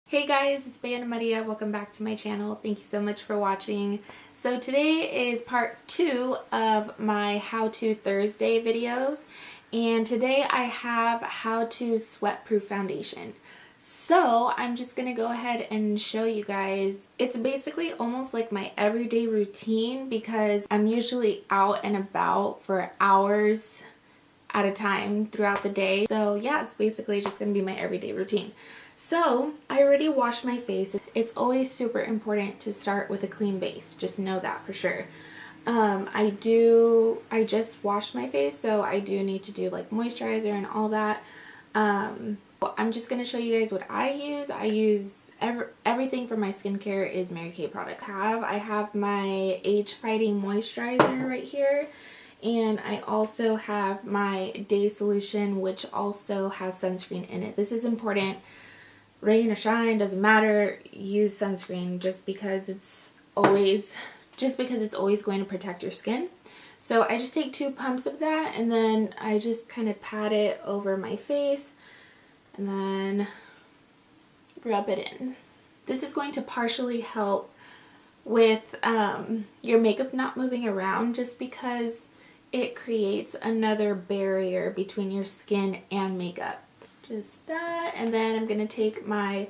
Hey guys, it's Bea and Maria. Welcome back to my channel. Thank you so much for watching. So today is part 2 of my How To Thursday videos, and today I have How To Sweatproof Foundation. So I'm just gonna go ahead and show you guys. It's basically almost like my everyday routine because I'm usually out and about for hours at a time throughout the day. So yeah, it's basically just gonna be my everyday routine. So I already washed my face. It's always super important to start with a clean base. Just know that for sure. I just washed my face, so I do need to do like moisturizer and all that. I'm just gonna show you guys what I use. I use everything for my skincare is Mary Kay products. I have my age fighting moisturizer right here. And I also have my Day Solution, which also has sunscreen in it. This is important. Rain or shine, doesn't matter. Use sunscreen just because it's always going to protect your skin. So I just take 2 pumps of that and then I just kind of pat it over my face and then rub it in. This is going to partially help with your makeup not moving around, just because it creates another barrier between your skin and makeup. Just that, and then I'm going to take my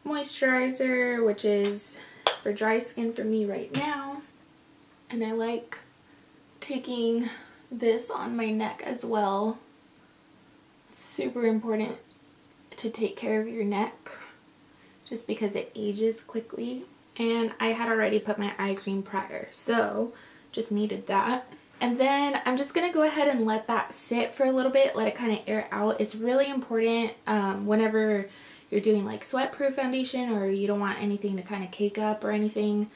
moisturizer, which is for dry skin for me right now. And I like taking this on my neck as well. It's super important to take care of your neck just because it ages quickly. And I had already put my eye cream prior, so just needed that. And then I'm just going to go ahead and let that sit for a little bit, let it kind of air out. It's really important whenever you're doing like sweat-proof foundation or you don't want anything to kind of cake up or anything.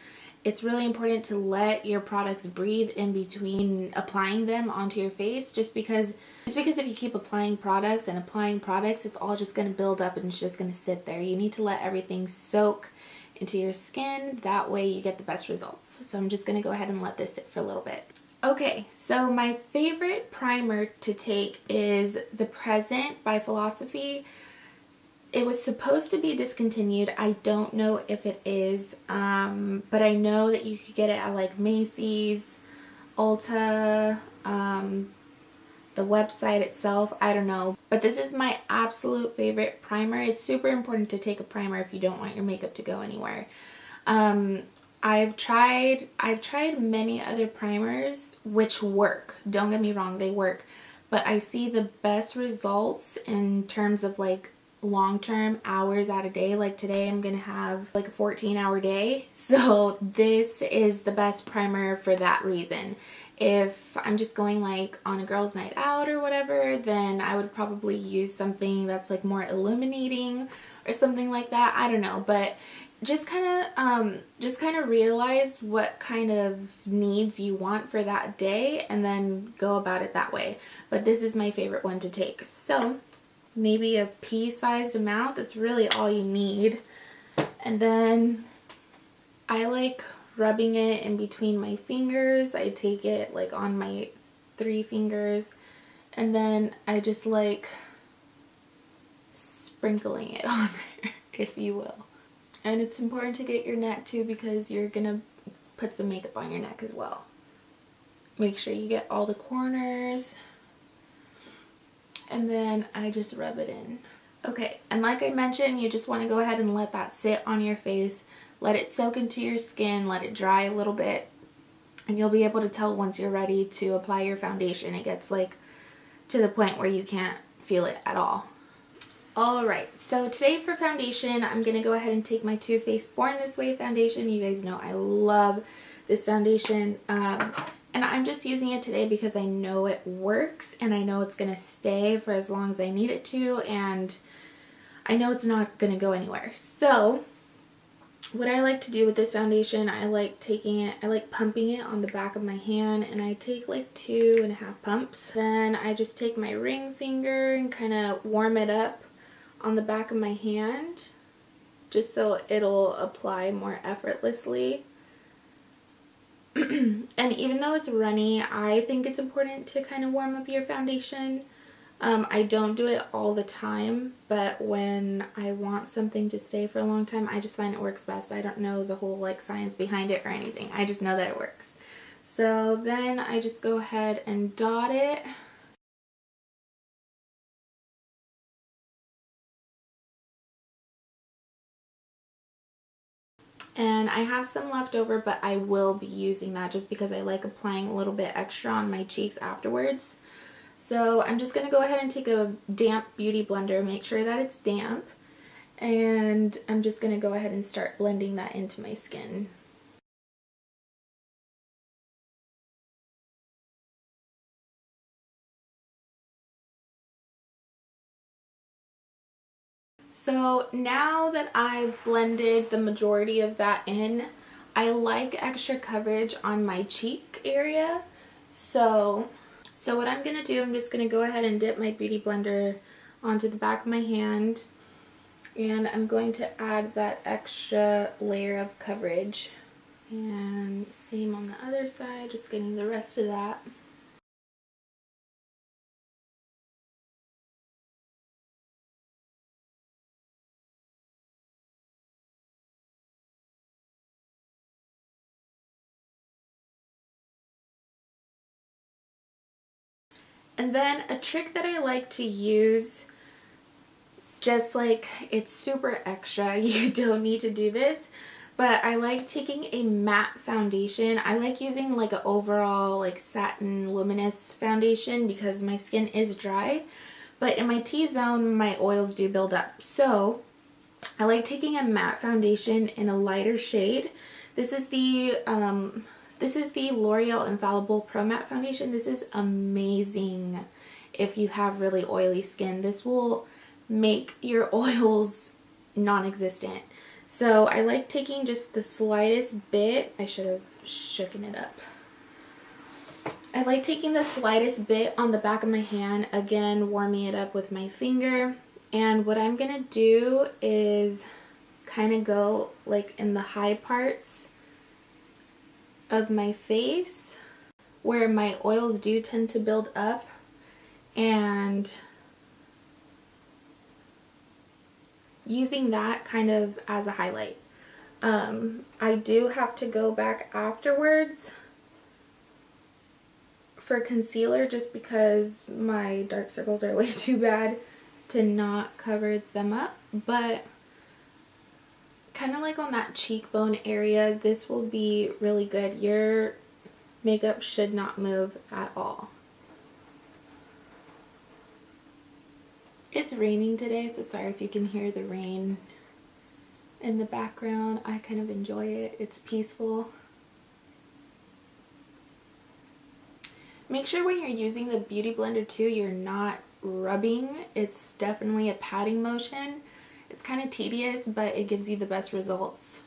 It's really important to let your products breathe in between applying them onto your face, just because if you keep applying products, it's all just going to build up and it's just going to sit there. You need to let everything soak into your skin. That way you get the best results. So I'm just going to go ahead and let this sit for a little bit. Okay, so my favorite primer to take is The Present by Philosophy. It was supposed to be discontinued. I don't know if it is, but I know that you could get it at like Macy's, Ulta, the website itself, I don't know. But this is my absolute favorite primer. It's super important to take a primer if you don't want your makeup to go anywhere. I've tried many other primers which work. Don't get me wrong, they work. But I see the best results in terms of like long-term hours out a day. Like today I'm gonna have like a 14-hour day. So this is the best primer for that reason. If I'm just going like on a girls' night out or whatever, then I would probably use something that's like more illuminating or something like that. I don't know, but just kind of realize what kind of needs you want for that day and then go about it that way. But this is my favorite one to take. So maybe a pea-sized amount, that's really all you need. And then I like rubbing it in between my fingers. I take it like on my 3 fingers and then I just like sprinkling it on there, if you will. And it's important to get your neck too because you're gonna put some makeup on your neck as well. Make sure you get all the corners. And then I just rub it in. Okay, and like I mentioned, you just want to go ahead and let that sit on your face. Let it soak into your skin, let it dry a little bit. And you'll be able to tell once you're ready to apply your foundation. It gets like to the point where you can't feel it at all. Alright, so today for foundation, I'm going to go ahead and take my Too Faced Born This Way foundation. You guys know I love this foundation. And I'm just using it today because I know it works and I know it's going to stay for as long as I need it to, and I know it's not going to go anywhere. So what I like to do with this foundation, I like pumping it on the back of my hand, and I take like 2.5 pumps. Then I just take my ring finger and kind of warm it up on the back of my hand just so it'll apply more effortlessly. And even though it's runny, I think it's important to kind of warm up your foundation I don't do it all the time, but when I want something to stay for a long time, I just find it works best. I don't know the whole like science behind it or anything. I just know that it works. So then I just go ahead and dot it. And I have some left over, but I will be using that just because I like applying a little bit extra on my cheeks afterwards. So I'm just going to go ahead and take a damp beauty blender, make sure that it's damp, and I'm just going to go ahead and start blending that into my skin. So now that I've blended the majority of that in, I like extra coverage on my cheek area. So what I'm going to do, I'm just going to go ahead and dip my beauty blender onto the back of my hand, and I'm going to add that extra layer of coverage. And same on the other side, just getting the rest of that. And then a trick that I like to use, just like it's super extra, you don't need to do this, but I like taking a matte foundation. I like using like an overall like satin luminous foundation because my skin is dry, but in my T-zone my oils do build up. So I like taking a matte foundation in a lighter shade. This is the L'Oreal Infallible Pro Matte Foundation. This is amazing if you have really oily skin. This will make your oils non-existent. So I like taking just the slightest bit. I should have shooken it up. I like taking the slightest bit on the back of my hand, again warming it up with my finger. And what I'm gonna do is kind of go like in the high parts of my face where my oils do tend to build up, and using that kind of as a highlight. I do have to go back afterwards for concealer just because my dark circles are way too bad to not cover them up, but kind of like on that cheekbone area, this will be really good. Your makeup should not move at all. It's raining today, so sorry if you can hear the rain in the background. I kind of enjoy it. It's peaceful. Make sure when you're using the beauty blender too, you're not rubbing. It's definitely a patting motion. It's kind of tedious, but it gives you the best results.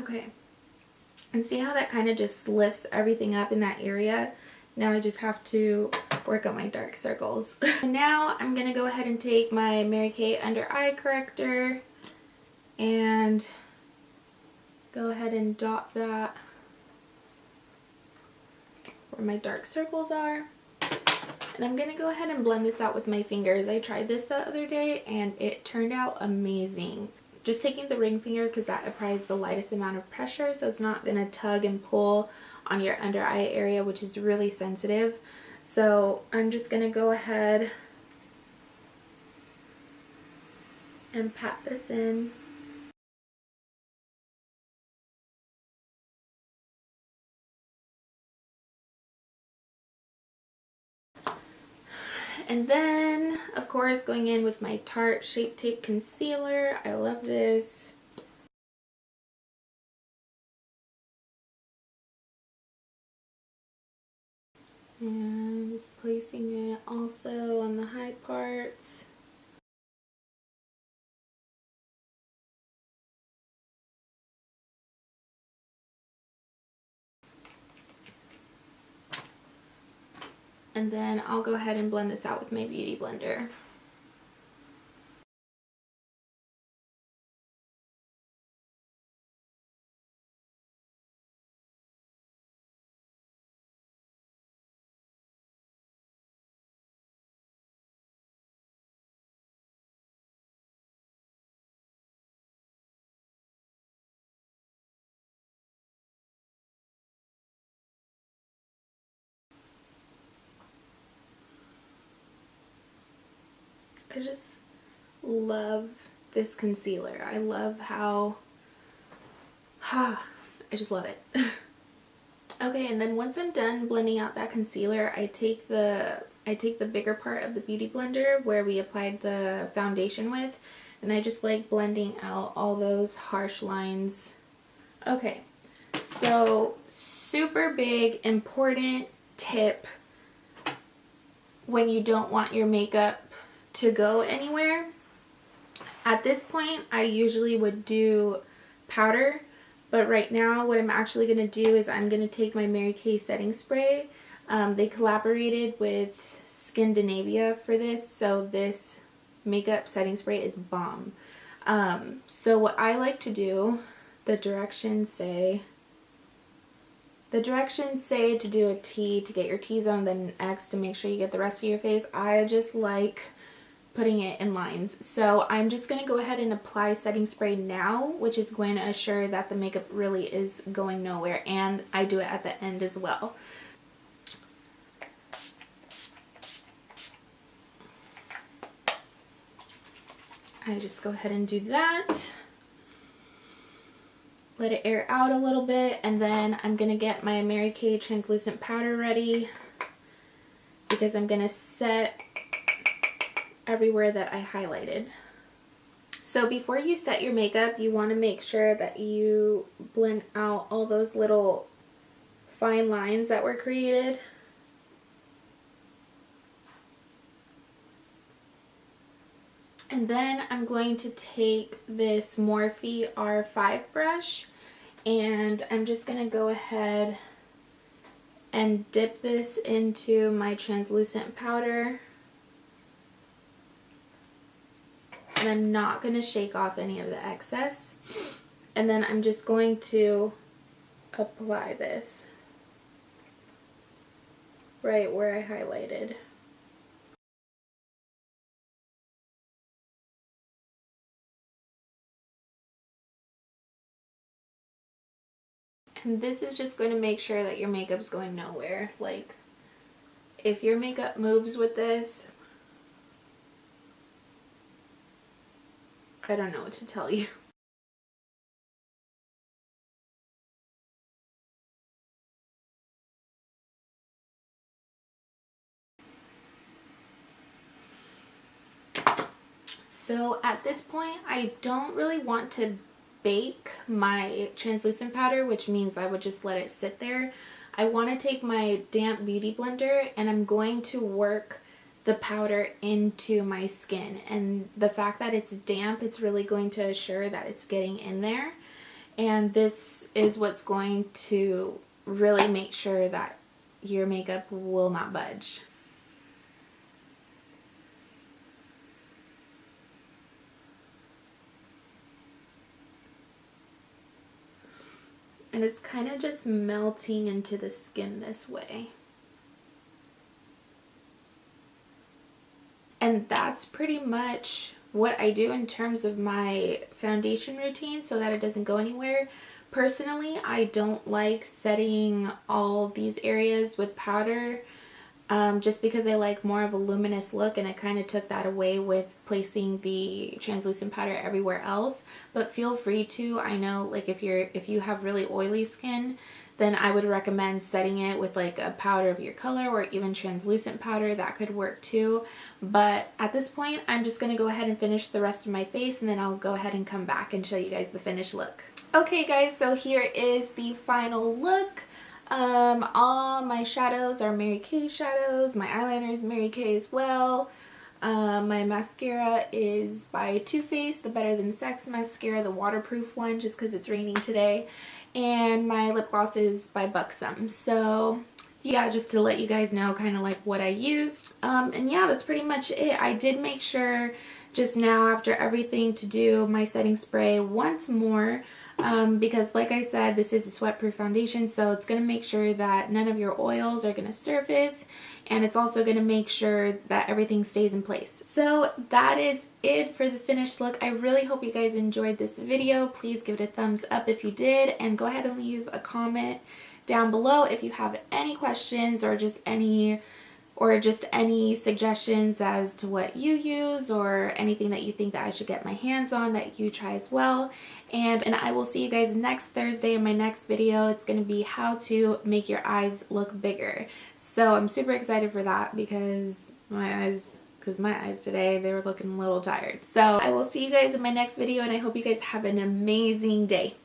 Okay, and see how that kind of just lifts everything up in that area? Now I just have to work on my dark circles. Now I'm going to go ahead and take my Mary Kay Under Eye Corrector and go ahead and dot that where my dark circles are. And I'm going to go ahead and blend this out with my fingers. I tried this the other day and it turned out amazing. Just taking the ring finger because that applies the lightest amount of pressure, so it's not going to tug and pull on your under eye area, which is really sensitive. So I'm just going to go ahead and pat this in. And then, of course, going in with my Tarte Shape Tape Concealer. I love this. And just placing it also on the high parts. And then I'll go ahead and blend this out with my Beauty Blender. I just love this concealer. I love how, I just love it. Okay, and then once I'm done blending out that concealer, I take the bigger part of the Beauty Blender where we applied the foundation with, and I just like blending out all those harsh lines. Okay, so super big, important tip when you don't want your makeup to go anywhere. At this point, I usually would do powder, but right now what I'm actually going to do is I'm going to take my Mary Kay setting spray. They collaborated with Skindinavia for this, so this makeup setting spray is bomb. So what I like to do, the directions say to do a T to get your T-zone, then an X to make sure you get the rest of your face. I just like putting it in lines. So I'm just going to go ahead and apply setting spray now, which is going to assure that the makeup really is going nowhere, and I do it at the end as well. I just go ahead and do that. Let it air out a little bit, and then I'm going to get my Mary Kay translucent powder ready because I'm going to set everywhere that I highlighted. So before you set your makeup, you want to make sure that you blend out all those little fine lines that were created. And then I'm going to take this Morphe R5 brush, and I'm just going to go ahead and dip this into my translucent powder. And I'm not going to shake off any of the excess. And then I'm just going to apply this right where I highlighted. And this is just going to make sure that your makeup's going nowhere. Like, if your makeup moves with this, I don't know what to tell you. So at this point, I don't really want to bake my translucent powder, which means I would just let it sit there. I want to take my damp Beauty Blender and I'm going to work the powder into my skin, and the fact that it's damp, it's really going to assure that it's getting in there, and this is what's going to really make sure that your makeup will not budge. And it's kind of just melting into the skin this way. And that's pretty much what I do in terms of my foundation routine so that it doesn't go anywhere. Personally, I don't like setting all these areas with powder just because I like more of a luminous look, and I kind of took that away with placing the translucent powder everywhere else. But feel free to. I know, like, if you have really oily skin, then I would recommend setting it with like a powder of your color or even translucent powder. That could work too. But at this point, I'm just going to go ahead and finish the rest of my face, and then I'll go ahead and come back and show you guys the finished look. Okay guys, so here is the final look. All my shadows are Mary Kay shadows. My eyeliner is Mary Kay as well. My mascara is by Too Faced, the Better Than Sex mascara, the waterproof one, just because it's raining today. And my lip gloss is by Buxom. So yeah, just to let you guys know kind of like what I used. And yeah, that's pretty much it. I did make sure just now after everything to do my setting spray once more. Because like I said, this is a sweat proof foundation, so it's going to make sure that none of your oils are going to surface, and it's also going to make sure that everything stays in place. So that is it for the finished look. I really hope you guys enjoyed this video. Please give it a thumbs up if you did, and go ahead and leave a comment down below if you have any questions or just any suggestions as to what you use or anything that you think that I should get my hands on that you try as well. And I will see you guys next Thursday in my next video. It's going to be how to make your eyes look bigger. So I'm super excited for that because my eyes today, they were looking a little tired. So I will see you guys in my next video, and I hope you guys have an amazing day.